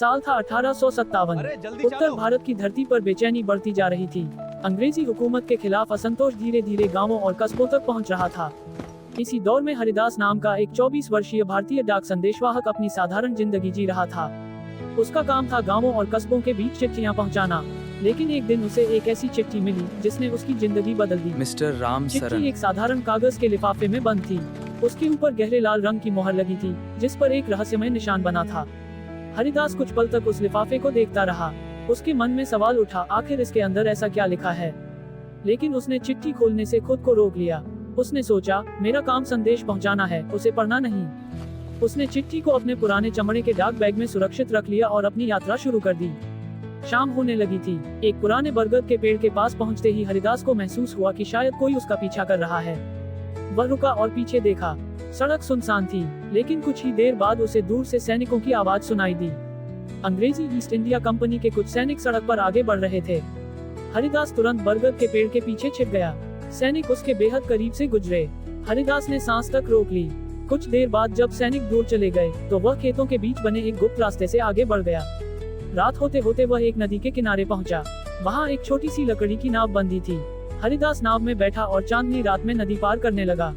साल था 1857। अरे जल्दी उत्तर चलो। भारत की धरती पर बेचैनी बढ़ती जा रही थी। अंग्रेजी हुकूमत के खिलाफ असंतोष धीरे धीरे गांवों और कस्बों तक पहुंच रहा था। इसी दौर में हरिदास नाम का एक 24 वर्षीय भारतीय डाक संदेशवाहक अपनी साधारण जिंदगी जी रहा था। उसका काम था गांवों और कस्बों के बीच चिट्ठियां पहुंचाना। लेकिन एक दिन उसे एक ऐसी चिट्ठी मिली जिसने उसकी जिंदगी बदल दी। मिस्टर राम सरन। चिट्ठी एक साधारण कागज के लिफाफे में बंद थी। उसके ऊपर गहरे लाल रंग की मोहर लगी थी, जिस पर एक रहस्यमय निशान बना था। हरिदास कुछ पल तक उस लिफाफे को देखता रहा। उसके मन में सवाल उठा, आखिर इसके अंदर ऐसा क्या लिखा है। लेकिन उसने चिट्ठी खोलने से खुद को रोक लिया। उसने सोचा, मेरा काम संदेश पहुंचाना है, उसे पढ़ना नहीं। उसने चिट्ठी को अपने पुराने चमड़े के डाक बैग में सुरक्षित रख लिया और अपनी यात्रा शुरू कर दी। शाम होने लगी थी। एक पुराने बरगद के पेड़ के पास पहुंचते ही हरिदास को महसूस हुआ कि शायद कोई उसका पीछा कर रहा है। वह रुका और पीछे देखा। सड़क सुनसान थी, लेकिन कुछ ही देर बाद उसे दूर से सैनिकों की आवाज सुनाई दी। अंग्रेजी ईस्ट इंडिया कंपनी के कुछ सैनिक सड़क पर आगे बढ़ रहे थे। हरिदास तुरंत बरगद के पेड़ के पीछे छिप गया। सैनिक उसके बेहद करीब से गुजरे। हरिदास ने सांस तक रोक ली। कुछ देर बाद जब सैनिक दूर चले गए, तो वह खेतों के बीच बने एक गुप्त रास्ते से आगे बढ़ गया। रात होते होते वह एक नदी के किनारे पहुंचा। वहां एक छोटी सी लकड़ी की नाव बंधी थी। हरिदास नाव में बैठा और चांदनी रात में नदी पार करने लगा।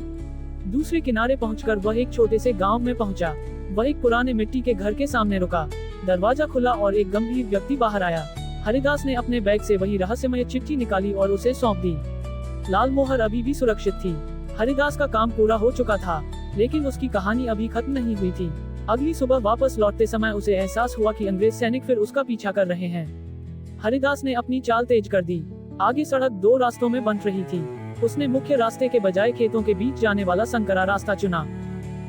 दूसरे किनारे पहुंचकर वह एक छोटे से गांव में पहुंचा। वह एक पुराने मिट्टी के घर के सामने रुका। दरवाजा खुला और एक गंभीर व्यक्ति बाहर आया। हरिदास ने अपने बैग से वही रहस्यमय चिट्ठी निकाली और उसे सौंप दी। लाल मोहर अभी भी सुरक्षित थी। हरिदास का काम पूरा हो चुका था, लेकिन उसकी कहानी अभी खत्म नहीं हुई थी। अगली सुबह वापस लौटते समय उसे एहसास हुआ कि अंग्रेज सैनिक फिर उसका पीछा कर रहे हैं। हरिदास ने अपनी चाल तेज कर दी। आगे सड़क दो रास्तों में बंट रही थी। उसने मुख्य रास्ते के बजाय खेतों के बीच जाने वाला संकरा रास्ता चुना,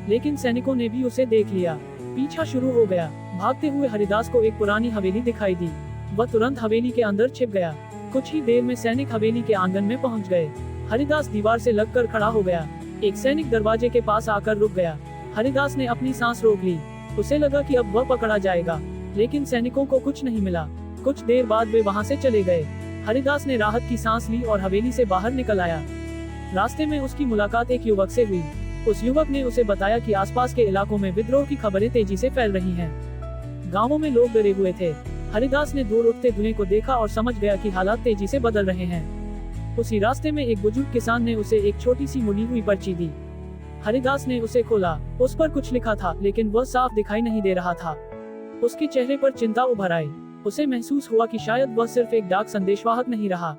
लेकिन सैनिकों ने भी उसे देख लिया। पीछा शुरू हो गया। भागते हुए हरिदास को एक पुरानी हवेली दिखाई दी। वह तुरंत हवेली के अंदर छिप गया। कुछ ही देर में सैनिक हवेली के आंगन में पहुंच गए। हरिदास दीवार से लगकर खड़ा हो गया। एक सैनिक दरवाजे के पास आकर रुक गया। हरिदास ने अपनी सांस रोक ली। उसे लगा कि अब वह पकड़ा जाएगा, लेकिन सैनिकों को कुछ नहीं मिला। कुछ देर बाद वे वहां से चले गए। हरिदास ने राहत की सांस ली और हवेली से बाहर निकल आया। रास्ते में उसकी मुलाकात एक युवक से हुई। उस युवक ने उसे बताया कि आसपास के इलाकों में विद्रोह की खबरें तेजी से फैल रही हैं। गांवों में लोग डरे हुए थे। हरिदास ने दूर उठते धुएं को देखा और समझ गया कि हालात तेजी से बदल रहे हैं। उसी रास्ते में एक बुजुर्ग किसान ने उसे एक छोटी सी मुड़ी हुई पर्ची दी। हरिदास ने उसे खोला। उस पर कुछ लिखा था, लेकिन वह साफ दिखाई नहीं दे रहा था। उसके चेहरे पर चिंता उभर आई। उसे महसूस हुआ कि शायद वह सिर्फ एक डाक संदेशवाहक नहीं रहा,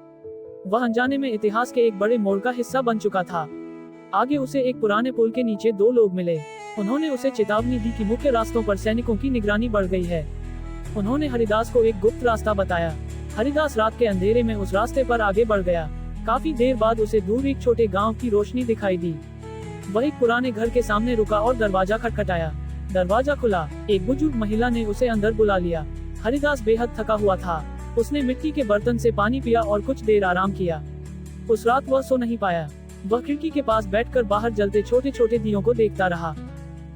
वह अनजाने में इतिहास के एक बड़े मोड़ का हिस्सा बन चुका था। आगे उसे एक पुराने पुल के नीचे दो लोग मिले। उन्होंने उसे चेतावनी दी कि मुख्य रास्तों पर सैनिकों की निगरानी बढ़ गई है। उन्होंने हरिदास को एक गुप्त रास्ता बताया। हरिदास रात के अंधेरे में उस रास्ते पर आगे बढ़ गया। काफी देर बाद उसे दूर एक छोटे गांव की रोशनी दिखाई दी। वह एक पुराने घर के सामने रुका और दरवाजा खटखटाया। दरवाजा खुला। एक बुजुर्ग महिला ने उसे अंदर बुला लिया। हरिदास बेहद थका हुआ था। उसने मिट्टी के बर्तन से पानी पिया और कुछ देर आराम किया। उस रात वह सो नहीं पाया। वह खिड़की के पास बैठकर बाहर जलते छोटे छोटे दियों को देखता रहा।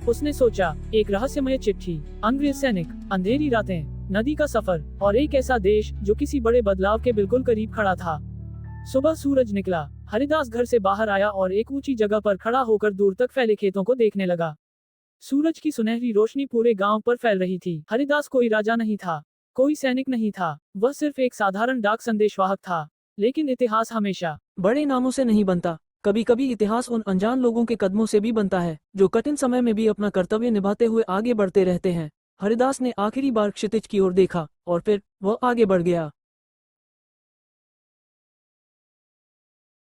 उसने सोचा, एक रहस्यमय चिट्ठी, अंग्रेज सैनिक, अंधेरी रातें, नदी का सफर और एक ऐसा देश जो किसी बड़े बदलाव के बिल्कुल करीब खड़ा था। सुबह सूरज निकला। हरिदास घर से बाहर आया और एक ऊंची जगह पर खड़ा होकर दूर तक फैले खेतों को देखने लगा। सूरज की सुनहरी रोशनी पूरे गांव पर फैल रही थी। हरिदास कोई राजा नहीं था, कोई सैनिक नहीं था, वह सिर्फ एक साधारण डाक संदेशवाहक था। लेकिन इतिहास हमेशा बड़े नामों से नहीं बनता। कभी कभी इतिहास उन अनजान लोगों के कदमों से भी बनता है, जो कठिन समय में भी अपना कर्तव्य निभाते हुए आगे बढ़ते रहते हैं। हरिदास ने आखिरी बार क्षितिज की ओर देखा और फिर वह आगे बढ़ गया।